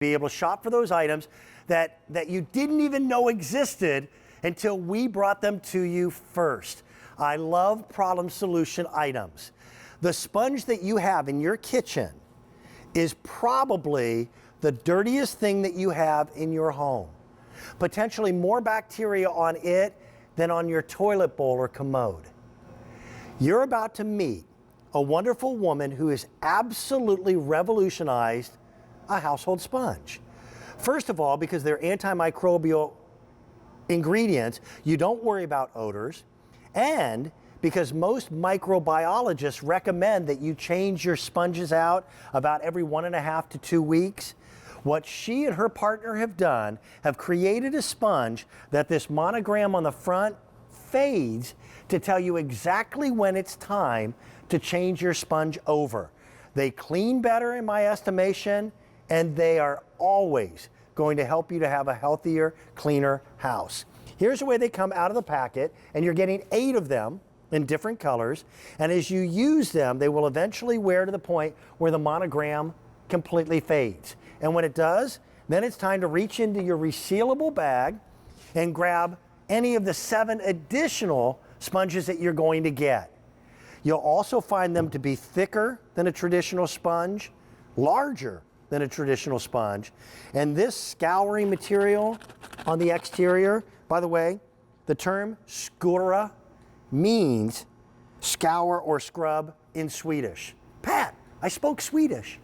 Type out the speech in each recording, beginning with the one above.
Be able to shop for those items that you didn't even know existed until we brought them to you first. I love problem solution items. The sponge that you have in your kitchen is probably the dirtiest thing that you have in your home. Potentially more bacteria on it than on your toilet bowl or commode. You're about to meet a wonderful woman who has absolutely revolutionized a household sponge. First of all, because they're antimicrobial ingredients, you don't worry about odors, and because most microbiologists recommend that you change your sponges out about every 1.5 to 2 weeks. What she and her partner have done, have created a sponge that this monogram on the front fades to tell you exactly when it's time to change your sponge over. They clean better in my estimation, and they are always going to help you to have a healthier, cleaner house. Here's the way they come out of the packet, and you're getting 8 of them in different colors, and as you use them, they will eventually wear to the point where the monogram completely fades. And when it does, then it's time to reach into your resealable bag and grab any of the 7 additional sponges that you're going to get. You'll also find them to be thicker than a traditional sponge, larger than a traditional sponge. And this scouring material on the exterior, by the way, the term Skura means scour or scrub in Swedish. Pat, I spoke Swedish.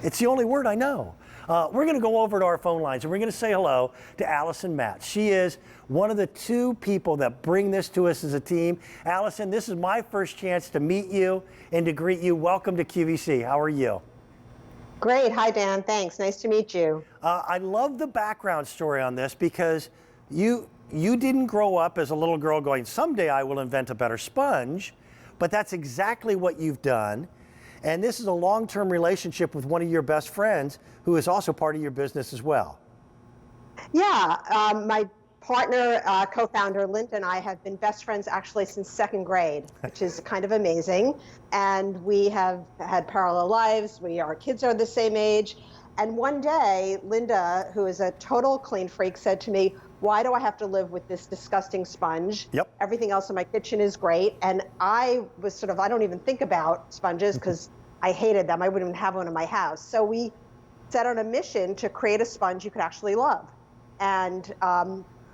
It's the only word I know. We're going to go over to our phone lines and we're going to say hello to Allison Matt. She is one of the 2 people that bring this to us as a team. Allison, this is my first chance to meet you and to greet you. Welcome to QVC. How are you? Great. Hi, Dan. Thanks. Nice to meet you. I love the background story on this because you didn't grow up as a little girl going, someday I will invent a better sponge, but that's exactly what you've done. And this is a long-term relationship with one of your best friends who is also part of your business as well. Yeah. My partner, co-founder Linda, and I have been best friends actually since 2nd grade, which is kind of amazing. And we have had parallel lives. Our kids are the same age. And one day, Linda, who is a total clean freak, said to me, why do I have to live with this disgusting sponge? Yep. Everything else in my kitchen is great. And I was sort of, I don't even think about sponges because I hated them. I wouldn't even have one in my house. So we set on a mission to create a sponge you could actually love. And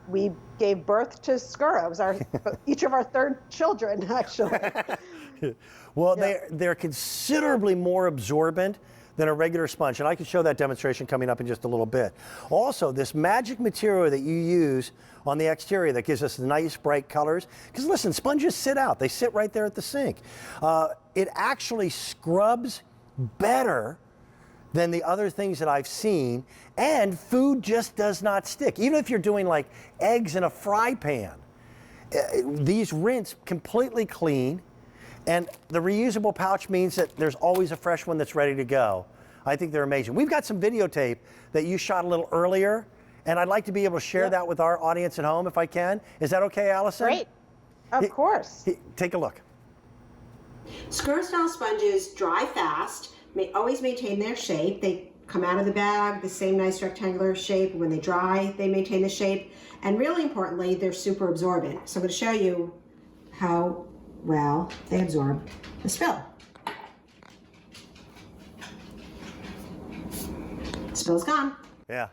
we gave birth to Skura. It was each of our 3rd children, actually. Well, yeah. They're considerably more absorbent than a regular sponge, and I can show that demonstration coming up in just a little bit. Also, this magic material that you use on the exterior that gives us the nice bright colors, because listen, sponges sit out. They sit right there at the sink. It actually scrubs better than the other things that I've seen, and food just does not stick. Even if you're doing like eggs in a fry pan, these rinse completely clean. And the reusable pouch means that there's always a fresh one that's ready to go. I think they're amazing. We've got some videotape that you shot a little earlier, and I'd like to be able to share that with our audience at home if I can. Is that okay, Allison? Great. Of course. Take a look. Skura Style sponges dry fast, always maintain their shape. They come out of the bag the same nice rectangular shape. When they dry, they maintain the shape. And really importantly, they're super absorbent. So I'm going to show you how well they absorb the spill. Spill's gone. Yeah.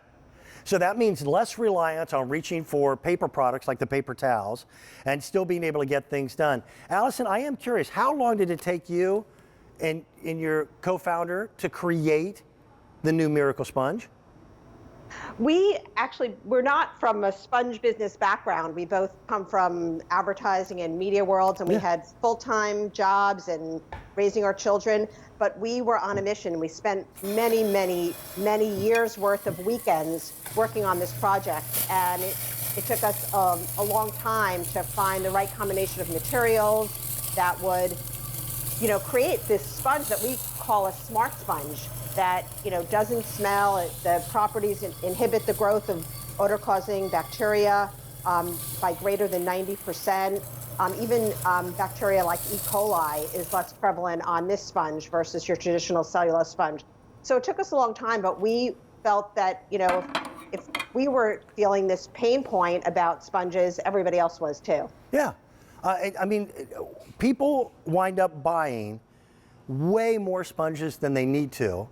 So that means less reliance on reaching for paper products like the paper towels and still being able to get things done. Allison, I am curious, how long did it take you and your co-founder to create the new Miracle Sponge? We're not from a sponge business background. We both come from advertising and media worlds, and we had full-time jobs and raising our children, but we were on a mission. We spent many, many, many years worth of weekends working on this project, and it took us a long time to find the right combination of materials that would, create this sponge that we call a smart sponge. That doesn't smell. The properties inhibit the growth of odor-causing bacteria by greater than 90%. Even bacteria like E. coli is less prevalent on this sponge versus your traditional cellulose sponge. So it took us a long time, but we felt that, you know, if we were feeling this pain point about sponges, everybody else was too. Yeah. I mean, people wind up buying way more sponges than they need to.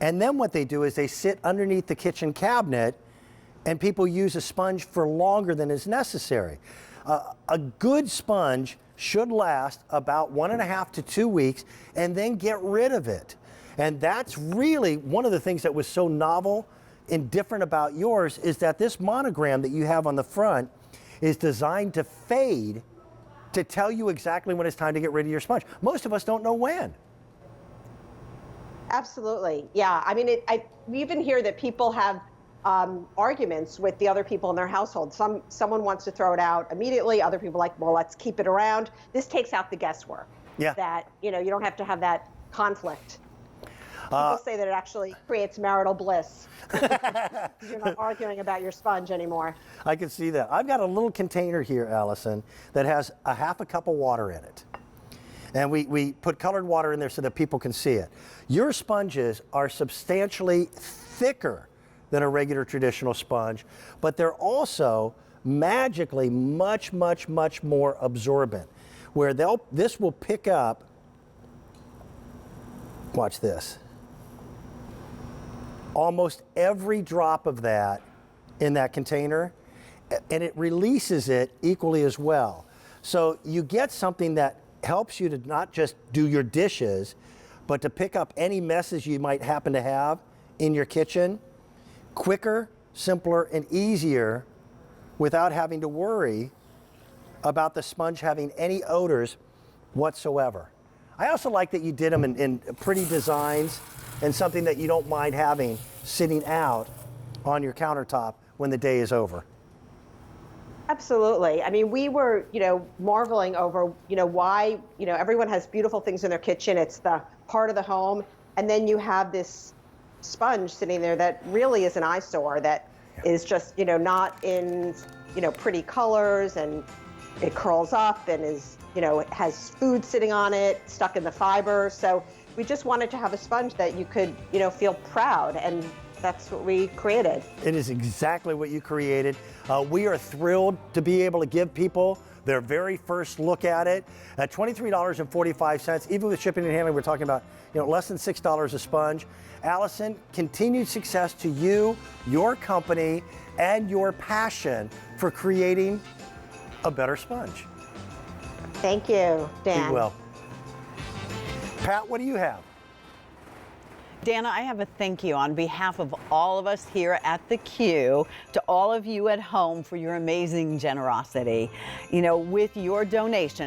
And then what they do is they sit underneath the kitchen cabinet and people use a sponge for longer than is necessary. A good sponge should last about 1.5 to 2 weeks and then get rid of it. And that's really one of the things that was so novel and different about yours, is that this monogram that you have on the front is designed to fade, to tell you exactly when it's time to get rid of your sponge. Most of us don't know when. Absolutely. Yeah. I mean, we even hear that people have arguments with the other people in their household. Someone wants to throw it out immediately. Other people are like, well, let's keep it around. This takes out the guesswork. Yeah. That, you know, you don't have to have that conflict. People say that it actually creates marital bliss. You're not arguing about your sponge anymore. I can see that. I've got a little container here, Allison, that has a 1/2 cup of water in it. And we put colored water in there so that people can see it. Your sponges are substantially thicker than a regular traditional sponge, but they're also magically much, much, much more absorbent, where this will pick up, watch this, almost every drop of that in that container, and it releases it equally as well. So you get something that helps you to not just do your dishes, but to pick up any messes you might happen to have in your kitchen quicker, simpler, and easier, without having to worry about the sponge having any odors whatsoever. I also like that you did them in pretty designs and something that you don't mind having sitting out on your countertop when the day is over. Absolutely. I mean, we were, you know, marveling over, you know, why, you know, everyone has beautiful things in their kitchen. It's the part of the home. And then you have this sponge sitting there that really is an eyesore, that is just, you know, not in, you know, pretty colors, and it curls up and is, you know, it has food sitting on it, stuck in the fiber. So we just wanted to have a sponge that you could, you know, feel proud, and that's what we created. It is exactly what you created. We are thrilled to be able to give people their very first look at it at $23.45. Even with shipping and handling, we're talking about, you know, less than $6 a sponge. Allison, continued success to you, your company, and your passion for creating a better sponge. Thank you, Dan. Be well. Pat, what do you have? Dana, I have a thank you on behalf of all of us here at the Q to all of you at home for your amazing generosity. You know, with your donation,